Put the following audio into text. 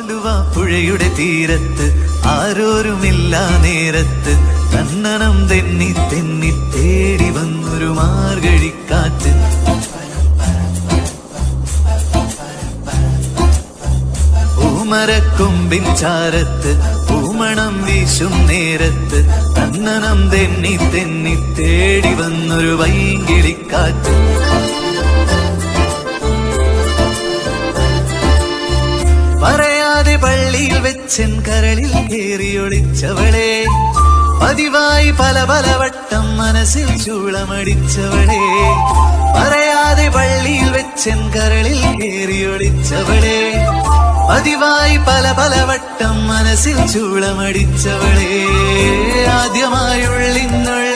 ആലുവ പുഴയുടെ തീരത്ത് ആരോരുമില്ല നേരത്ത് തന്നണം തെന്നി തെന്നി തേടി വന്നൊരു മാർഗഴിക്കാറ്റ്. പൂമരക്കൊമ്പിൻ ചാരത്ത് പൂമണം വീശും നേരത്ത് തന്നണം തെന്നി തെന്നി തേടി വന്നൊരു വൈകിളിക്കാറ്റ്. പറയാതെ പള്ളിയിൽ വെച്ചൻ കരളിൽ കേറിയൊളിച്ചവളെ, പതിവായി പല പല വട്ടം മനസ്സിൽ ചൂളമടിച്ചവളെ. പറയാതെ പള്ളിയിൽ വെച്ചൻ കരളിൽ കേറിയൊളിച്ചവളെ, പതിവായി പല പല വട്ടം മനസ്സിൽ ചൂളമടിച്ചവളെ. ആദ്യമായുള്ളിന്നുള്ള